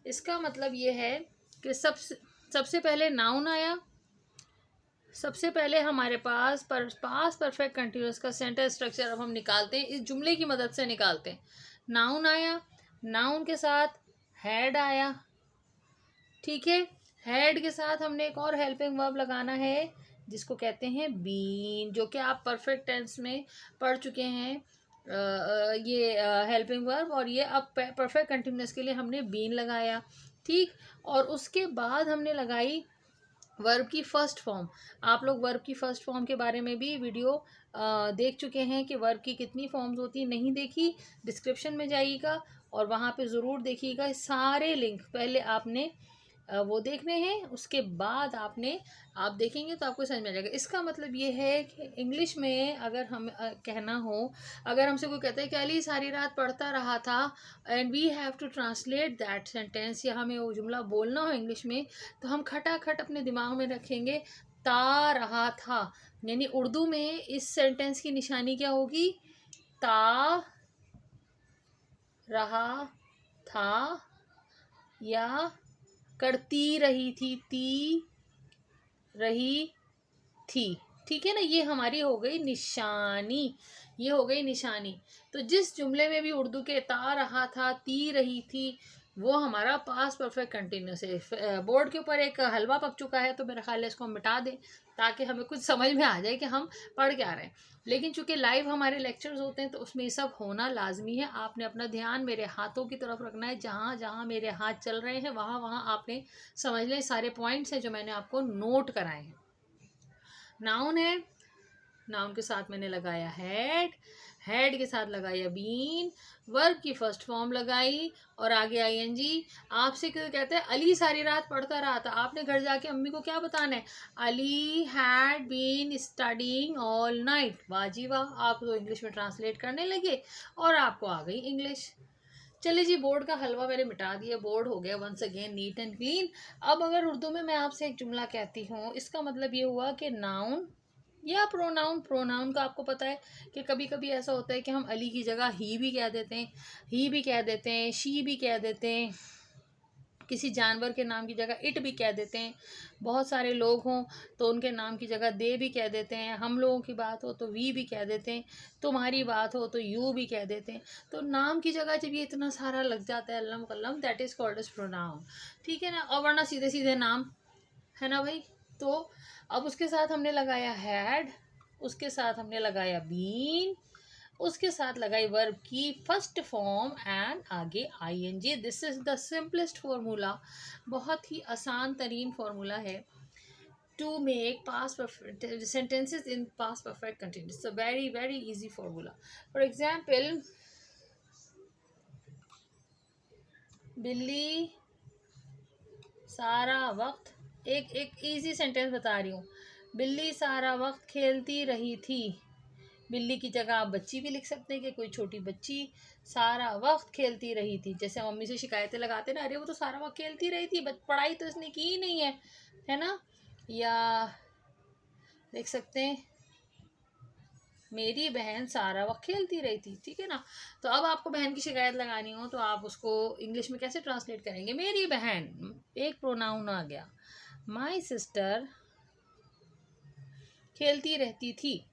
इसका मतलब ये है कि सबसे पहले नाउन आया, सबसे पहले हमारे पास पास परफेक्ट कंटिन्यूअस का सेंटेंस स्ट्रक्चर अब हम निकालते हैं, इस जुमले की मदद से निकालते हैं। नाउन आया, नाउन के साथ हैड आया, ठीक है। हैड के साथ हमने एक और हेल्पिंग वर्ब लगाना है जिसको कहते हैं बीन, जो कि आप परफेक्ट टेंस में पढ़ चुके हैं। ये हेल्पिंग वर्ब, और ये अब परफेक्ट कंटिन्यूअस के लिए हमने बीन लगाया, ठीक। और उसके बाद हमने लगाई वर्ब की फर्स्ट फॉर्म। आप लोग वर्ब की फर्स्ट फॉर्म के बारे में भी वीडियो देख चुके हैं कि वर्ब की कितनी फॉर्म्स होती हैं। नहीं देखी, डिस्क्रिप्शन में जाइएगा और वहाँ पे ज़रूर देखिएगा। सारे लिंक पहले आपने वो देखने हैं, उसके बाद आप देखेंगे तो आपको समझ में आ जाएगा। इसका मतलब ये है कि इंग्लिश में अगर हम कहना हो, अगर हमसे कोई कहता है कि अली सारी रात पढ़ता रहा था and we have to translate that sentence, या हमें वो जुमला बोलना हो इंग्लिश में, तो हम खटाखट अपने दिमाग में रखेंगे ता रहा था। यानी उर्दू में इस सेंटेंस की निशानी क्या होगी? ता रहा था या करती रही थी, ती रही थी, ठीक है ना। ये हमारी हो गई निशानी, ये हो गई निशानी। तो जिस जुमले में भी उर्दू के ता रहा था, ती रही थी, वो हमारा पास्ट परफेक्ट कंटिन्यूस है। बोर्ड के ऊपर एक हलवा पक चुका है, तो मेरा ख्याल है इसको हम मिटा दें ताकि हमें कुछ समझ में आ जाए कि हम पढ़ क्या रहे हैं। लेकिन चूंकि लाइव हमारे लेक्चर्स होते हैं तो उसमें ये सब होना लाजमी है। आपने अपना ध्यान मेरे हाथों की तरफ रखना है, जहाँ जहाँ मेरे हाथ चल रहे हैं वहाँ वहाँ आपने समझ लें सारे पॉइंट्स हैं जो मैंने आपको नोट कराए हैं। नाउन है, नाउन के साथ मैंने लगाया हैड, हैड के साथ लगाया बीन, वर्ब की फर्स्ट फॉर्म लगाई और आगे आईएनजी। आपसे क्यों कहते हैं अली सारी रात पढ़ता रहा था, आपने घर जाके अम्मी को क्या बताना है? Ali had been studying all night. वाह जी वाह, आप तो इंग्लिश में ट्रांसलेट करने लगे और आपको आ गई इंग्लिश। चलिए जी, बोर्ड का हलवा मैंने मिटा दिया, बोर्ड हो गया once again neat and clean. अब अगर उर्दू में मैं आपसे एक जुमला कहती हूँ, इसका मतलब ये हुआ कि नाउन या प्रोनाउन, प्रोनाउन का आपको पता है कि कभी कभी ऐसा होता है कि हम अली की जगह ही भी कह देते हैं, ही भी कह देते हैं, शी भी कह देते हैं, किसी जानवर के नाम की जगह इट भी कह देते हैं। बहुत सारे लोग हों तो उनके नाम की जगह दे भी कह देते हैं। हम लोगों की बात हो तो वी भी कह देते हैं, तुम्हारी बात हो तो यू भी कह देते हैं। तो नाम की जगह जब ये इतना सारा लग जाता है अल्लम कल्लम, that is called as pronoun, ठीक है ना। और वरना सीधे सीधे नाम है ना भाई। तो अब उसके साथ हमने लगाया हैड, उसके साथ हमने लगाया बीन, उसके साथ लगाई वर्ब की फर्स्ट फॉर्म एंड आगे ING. This is the simplest formula, बहुत ही आसान तरीन फार्मूला है to make past perfect sentences in past perfect continuous. It's a very very easy formula. For example, बिल्ली सारा वक्त, एक एक इजी सेंटेंस बता रही हूँ। बिल्ली सारा वक्त खेलती रही थी। बिल्ली की जगह आप बच्ची भी लिख सकते हैं कि कोई छोटी बच्ची सारा वक्त खेलती रही थी। जैसे हम मम्मी से शिकायतें लगाते ना, अरे वो तो सारा वक्त खेलती रही थी, पढ़ाई तो इसने की ही नहीं है ना। या देख सकते हैं मेरी बहन सारा वक्त खेलती रही थी, ठीक है ना। तो अब आपको बहन की शिकायत लगानी हो तो आप उसको इंग्लिश में कैसे ट्रांसलेट करेंगे? मेरी बहन, एक प्रोनाउन आ गया। माई सिस्टर खेलती रहती थी,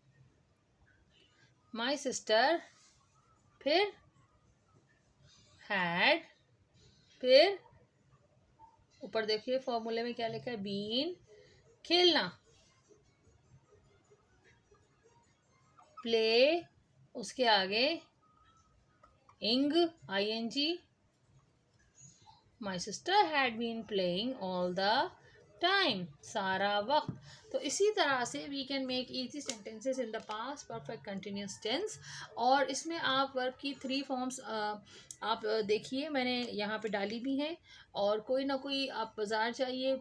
माई सिस्टर, फिर हैड, फिर ऊपर देखिए फॉर्मूले में क्या लिखा है, बीन, खेलना, प्ले, उसके आगे ing, ING, my sister had been playing all the time, सारा वक्त। तो इसी तरह से we can make easy sentences in the past perfect continuous tense. और इसमें आप वर्ब की 3 फॉर्म्स आप देखिए मैंने यहाँ पे डाली भी हैं। और कोई ना कोई आप बाज़ार जाइए,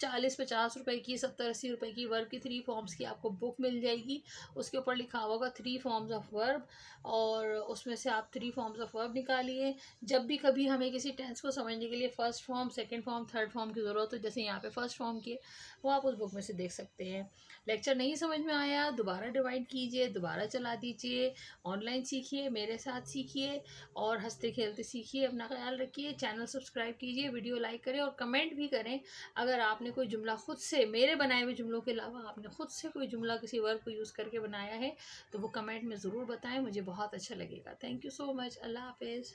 40-50 रुपए की, 70-80 रुपए की वर्ब की 3 फॉर्म्स की आपको बुक मिल जाएगी। उसके ऊपर लिखा होगा 3 फॉर्म्स ऑफ वर्ब, और उसमें से आप 3 फॉर्म्स ऑफ वर्ब निकालिए। जब भी कभी हमें किसी टेंस को समझने के लिए first form, second form, third form की ज़रूरत हो, जैसे यहाँ पे फर्स्ट फॉर्म की है, वो आप उस बुक में से देख सकते हैं। लेक्चर नहीं समझ में आया, दोबारा डिवाइड कीजिए, दोबारा चला दीजिए, ऑनलाइन सीखिए, मेरे साथ सीखिए और हंसते खेलते सीखिए। अपना ख्याल रखिए, चैनल सब्सक्राइब कीजिए, वीडियो लाइक करें और कमेंट भी करें। अगर आपने कोई जुमला खुद से, मेरे बनाए हुए जुमलों के अलावा आपने खुद से कोई जुमला किसी वर्ब को यूज़ करके बनाया है, तो वो कमेंट में ज़रूर बताएं, मुझे बहुत अच्छा लगेगा। Thank you so much. अल्लाह हाफिज़।